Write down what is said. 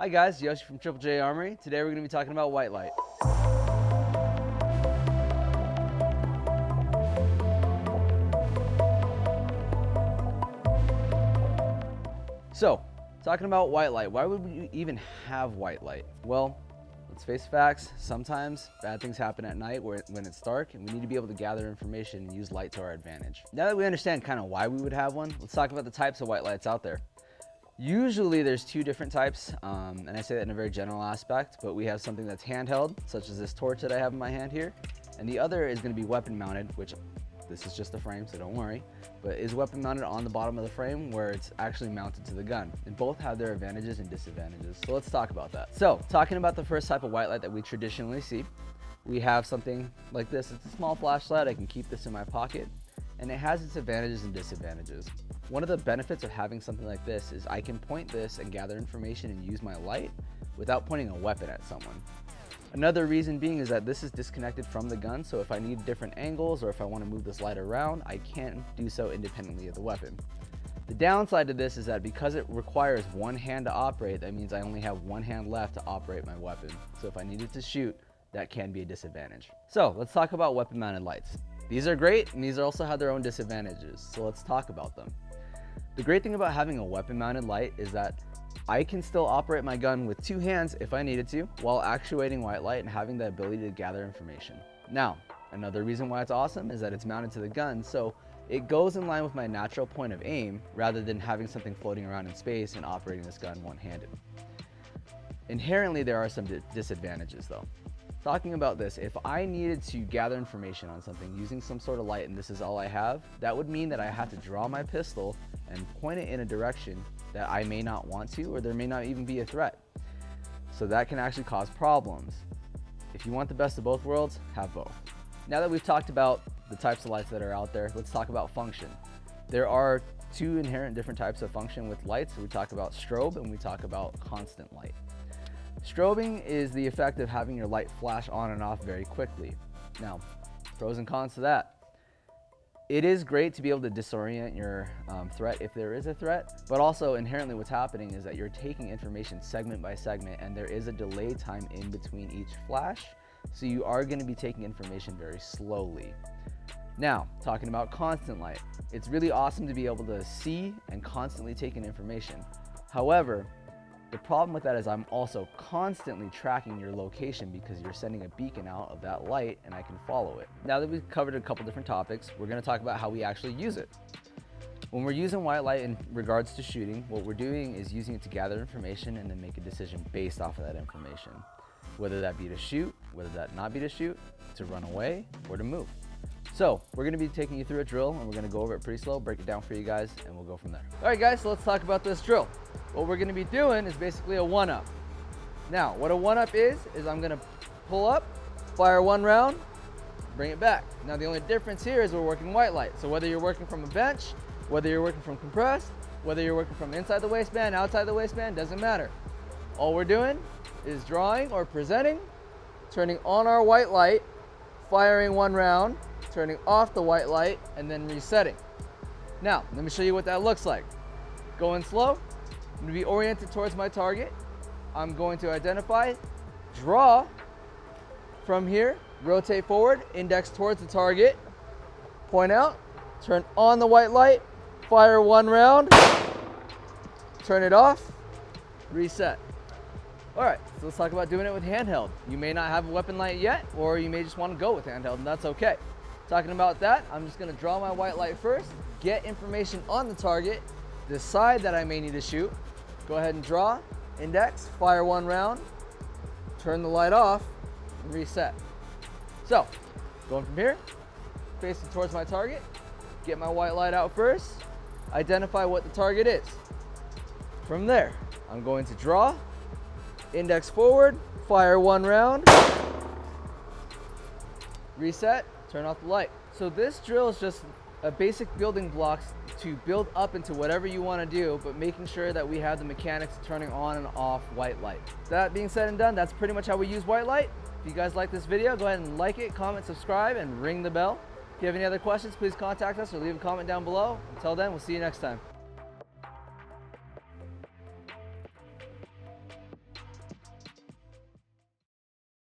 Hi guys, Yoshi from Triple J Armory. Today we're going to be talking about white light. So, talking about white light, why would we even have white light? Well, let's face facts, sometimes bad things happen at night when it's dark and we need to be able to gather information and use light to our advantage. Now that we understand kind of why we would have one, let's talk about the types of white lights out there. Usually there's two different types, and I say that in a very general aspect, but we have something that's handheld, such as this torch that I have in my hand here, and the other is going to be weapon mounted, which this is just a frame, so don't worry, but is weapon mounted on the bottom of the frame where it's actually mounted to the gun. And both have their advantages and disadvantages, so let's talk about that. So, talking about the first type of white light that we traditionally see, we have something like this. It's a small flashlight. I can keep this in my pocket, and it has its advantages and disadvantages. One of the benefits of having something like this is I can point this and gather information and use my light without pointing a weapon at someone. Another reason being is that this is disconnected from the gun, so if I need different angles or if I want to move this light around, I can't do so independently of the weapon. The downside to this is that because it requires one hand to operate, that means I only have one hand left to operate my weapon. So if I needed to shoot, that can be a disadvantage. So let's talk about weapon mounted lights. These are great, and these also have their own disadvantages, so let's talk about them. The great thing about having a weapon mounted light is that I can still operate my gun with two hands if I needed to, while actuating white light and having the ability to gather information. Now, another reason why it's awesome is that it's mounted to the gun, so it goes in line with my natural point of aim rather than having something floating around in space and operating this gun one-handed. Inherently, there are some disadvantages though. Talking about this, if I needed to gather information on something using some sort of light and this is all I have, that would mean that I have to draw my pistol and point it in a direction that I may not want to, or there may not even be a threat. So that can actually cause problems. If you want the best of both worlds, have both. Now that we've talked about the types of lights that are out there, let's talk about function. There are two inherent different types of function with lights. We talk about strobe and we talk about constant light. Strobing is the effect of having your light flash on and off very quickly. Now, pros and cons to that. It is great to be able to disorient your threat if there is a threat, but also inherently what's happening is that you're taking information segment by segment and there is a delay time in between each flash, so you are going to be taking information very slowly. Now, talking about constant light, it's really awesome to be able to see and constantly take in information. However, the problem with that is I'm also constantly tracking your location because you're sending a beacon out of that light and I can follow it. Now that we've covered a couple different topics, we're going to talk about how we actually use it. When we're using white light in regards to shooting, what we're doing is using it to gather information and then make a decision based off of that information. Whether that be to shoot, whether that not be to shoot, to run away, or to move. So we're going to be taking you through a drill and we're going to go over it pretty slow, break it down for you guys, and we'll go from there. All right guys, so let's talk about this drill. What we're going to be doing is basically a one-up. Now, what a one-up is I'm going to pull up, fire one round, bring it back. Now the only difference here is we're working white light. So whether you're working from a bench, whether you're working from compressed, whether you're working from inside the waistband, outside the waistband, doesn't matter. All we're doing is drawing or presenting, turning on our white light, firing one round, turning off the white light, and then resetting. Now, let me show you what that looks like. Going slow, I'm going to be oriented towards my target. I'm going to identify, draw from here, rotate forward, index towards the target, point out, turn on the white light, fire one round, turn it off, reset. All right, so let's talk about doing it with handheld. You may not have a weapon light yet, or you may just want to go with handheld, and that's okay. Talking about that, I'm just going to draw my white light first, get information on the target, decide that I may need to shoot, go ahead and draw, index, fire one round, turn the light off, and reset. So, going from here, facing towards my target, get my white light out first, identify what the target is. From there, I'm going to draw, index forward, fire one round, reset, turn off the light. So this drill is just a basic building blocks to build up into whatever you want to do, but making sure that we have the mechanics of turning on and off white light. That being said and done, that's pretty much how we use white light. If you guys like this video, go ahead and like it, comment, subscribe, and ring the bell. If you have any other questions, please contact us or leave a comment down below. Until then, we'll see you next time.